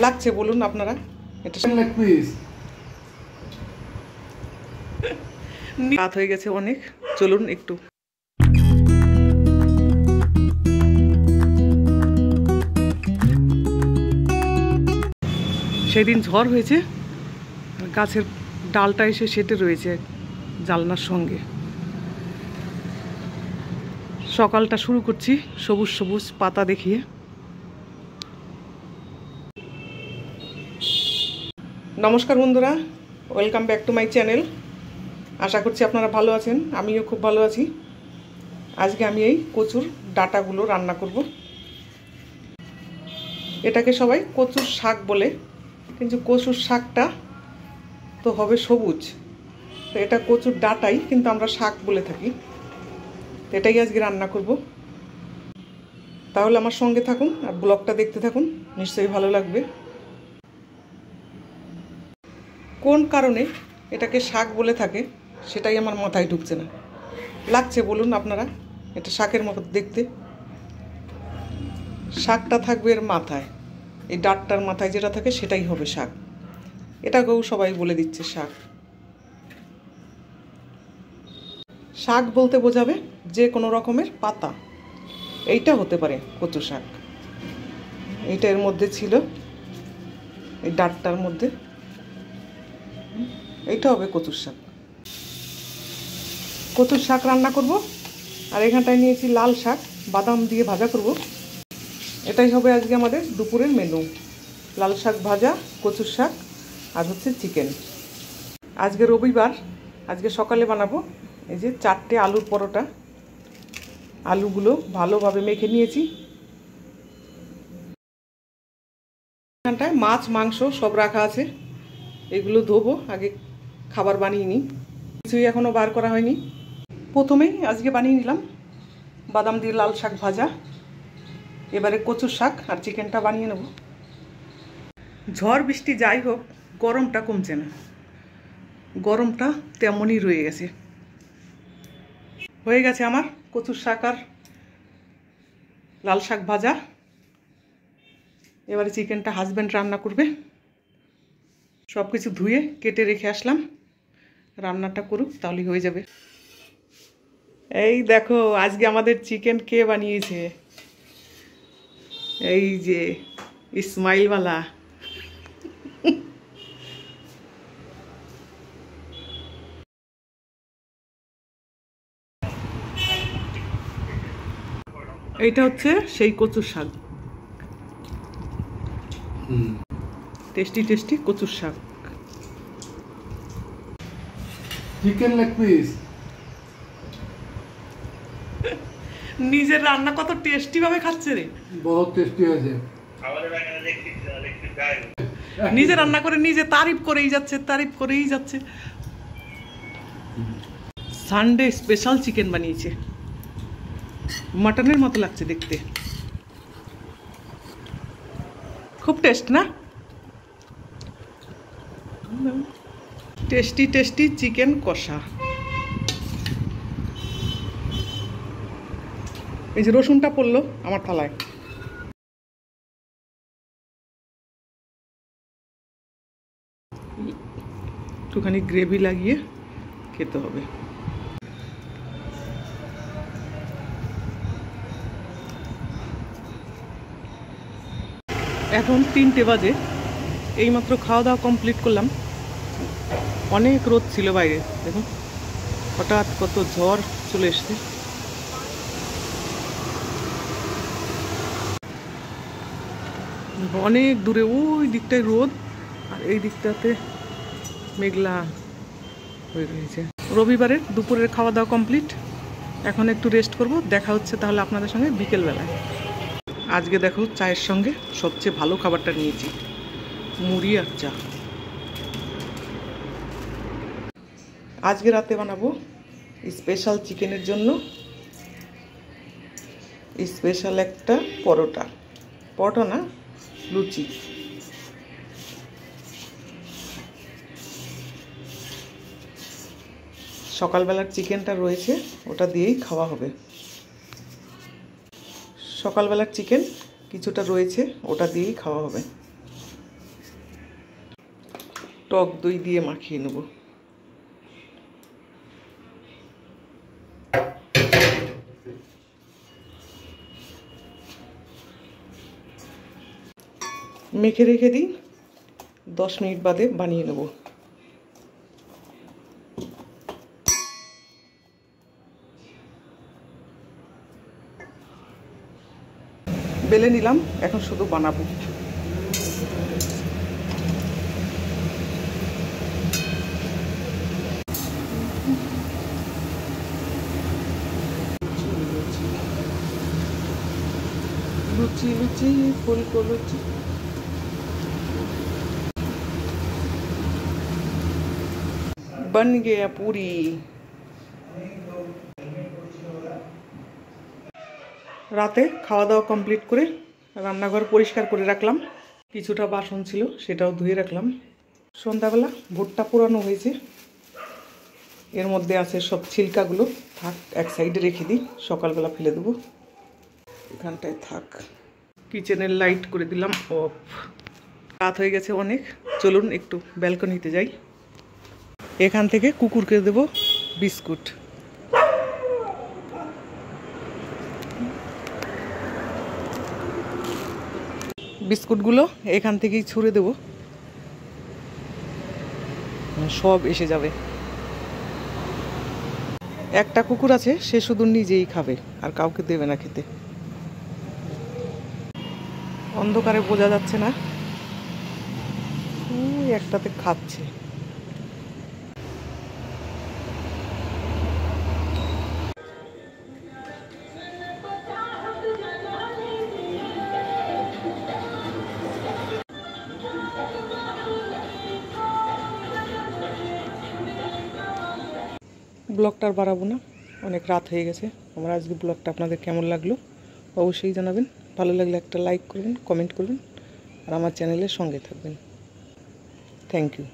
লাগছে বলুন আপনারা? এটা রাত হয়ে গেছে অনেক, চলুন একটু। সেদিন ঝড় হয়েছে, গাছের ডালটা এসে সেটে রয়েছে জানলার সঙ্গে। সকালটা শুরু করছি সবুজ সবুজ পাতা দেখিয়ে। নমস্কার বন্ধুরা, welcome back to my channel. আশা করছি আপনারা ভালো আছেন, আমিও খুব ভালো আছি। আজকে আমি এই কচুর ডাঁটাগুলো রান্না করব। এটাকে সবাই কচুর শাক বলে, কিন্তু কচুর শাকটা তো হবে সবুজ, তো এটা কচুর ডাঁটাই কিন্তু আমরা শাক বলে থাকি। তো এটাই আজকে রান্না করব। তাহলে আমার সঙ্গে থাকুন আর ব্লগটা দেখতে থাকুন, নিশ্চয়ই ভালো লাগবে। কোন কারণে এটাকে শাক বলে থাকে সেটাই আমার মাথায় ঢুকছে না। লাগছে বলুন আপনারা? এটা শাকের মতো দেখতে। শাকটা থাকবে এর মাথায়, এই ডাঁটটার মাথায় যেটা থাকে সেটাই হবে শাক। এটাকেও সবাই বলে দিচ্ছে শাক। শাক বলতে বোঝাবে যে কোনো রকমের পাতা। এইটা হতে পারে কচু শাক। এইটা এর মধ্যে ছিল, এই ডাঁটটার মধ্যে। এইটা হবে কচুর শাক। কচুর শাক রান্না করব। আর এখানটায় নিয়েছি লাল শাক, বাদাম দিয়ে ভাজা করব। এটাই হবে আজকে আমাদের দুপুরের মেনু। লাল শাক ভাজা, কচুর শাক আর হচ্ছে চিকেন। আজকে রবিবার, আজকে সকালে বানাবো এই যে 4টে আলুর পরোটা। আলুগুলো ভালোভাবে মেখে নিয়েছি। এখানটায় মাছ মাংস সব রাখা আছে, এগুলো ধোবো। আগে খাবার বানিয়ে নিই, কিছুই এখনও বার করা হয়নি। প্রথমেই আজকে বানিয়ে নিলাম বাদাম দিয়ে লাল শাক ভাজা। এবারে কচুর শাক আর চিকেনটা বানিয়ে নেব। ঝড় বৃষ্টি যাই হোক, গরমটা কমছে না, গরমটা তেমনই রয়ে গেছে। হয়ে গেছে আমার কচুর শাক আর লাল শাক ভাজা। এবারে চিকেনটা হাজব্যান্ড রান্না করবে। সব কিছু ধুয়ে কেটে রেখে আসলাম, রান্নাটা করুক তাহলেই হয়ে যাবে। এই দেখো আজকে আমাদের চিকেন কে বানিয়েছে, এই যে ইসমাইলওয়ালা। এইটা হচ্ছে সেই কচুর শাক, টেস্টি টেস্টি কচুর শাক। চিকেন লেগ পিস নিজের রান্না কত টেস্টি ভাবে খাচ্ছে রে, বহুত টেস্টি হয়েছে। নিজে রান্না করে নিজে তারিফ করেই যাচ্ছে, তারিফ করেই যাচ্ছে। সানডে স্পেশাল চিকেন বানিয়েছে, মাটনের মতো লাগছে দেখতে। খুব টেস্ট না? টেস্টি টেস্টি চিকেন কষা। এই যে রসুনটা পড়লো আমার থালায়। একটুখানি গ্রেভি লাগিয়ে খেতে হবে। এখন 3টে বাজে, এইমাত্র খাওয়া দাওয়া কমপ্লিট করলাম। অনেক রোদ ছিল বাইরে, দেখুন হঠাৎ কত ঝড় চলে এসছে। অনেক দূরে ওই দিকটায় রোদ, আর এই দিকটাতে মেঘলা হয়ে রয়েছে। রবিবারের দুপুরের খাওয়া দাওয়া কমপ্লিট, এখন একটু রেস্ট করব। দেখা হচ্ছে তাহলে আপনাদের সঙ্গে বিকেলবেলায়। আজকে দেখো চায়ের সঙ্গে সবচেয়ে ভালো খাবারটা নিয়েছি, মুড়ি আর চা। আজকে রাতে বানাবো স্পেশাল চিকেনের জন্য স্পেশাল একটা পরোটা। পরোটা না, লুচি। সকালবেলার চিকেনটা রয়েছে, ওটা দিয়েই খাওয়া হবে। সকালবেলার চিকেন কিছুটা রয়েছে, ওটা দিয়েই খাওয়া হবে। টক দই দিয়ে মাখিয়ে নেব। মেখে রেখে দিই, 10 মিনিট বাদে বানিয়ে নেব। বেলে নিলাম, এখন শুধু বানাবো। लुची लुची फुलको लुची। बन गया पूरी। রাতে খাওয়া দাওয়া কমপ্লিট করে রান্নাঘর পরিষ্কার করে রাখলাম। কিছুটা বাসন ছিল সেটাও ধুয়ে রাখলাম। সন্ধ্যাবেলা ভুট্টা পোড়ানো হয়েছে, এর মধ্যে আছে সব ছিলকাগুলো, থাক এক সাইডে রেখে দিই, সকালবেলা ফেলে দেবো। এখানটায় থাক। কিচেনের লাইট করে দিলাম অফ। রাত হয়ে গেছে অনেক, চলুন একটু ব্যালকনিতে যাই। এখান থেকে কুকুরকে দেব বিস্কুট। বিস্কুটগুলো এখান থেকেই ছুঁড়ে দেব, সব এসে যাবে। একটা কুকুর আছে, সে শুধু নিজেই খাবে, আর কাউকে দেবে না খেতে। অন্ধকারে বোঝা যাচ্ছে না, ওই একটাতে খাচ্ছে। ব্লগটা আর বাড়াবো না, অনেক রাত হয়ে গেছে। আমার আজকে ব্লগটা আপনাদের কেমন লাগলো অবশ্যই জানাবেন। ভালো লাগলে একটা লাইক করবেন, কমেন্ট করবেন, আর আমার চ্যানেলের সঙ্গে থাকবেন। Thank you.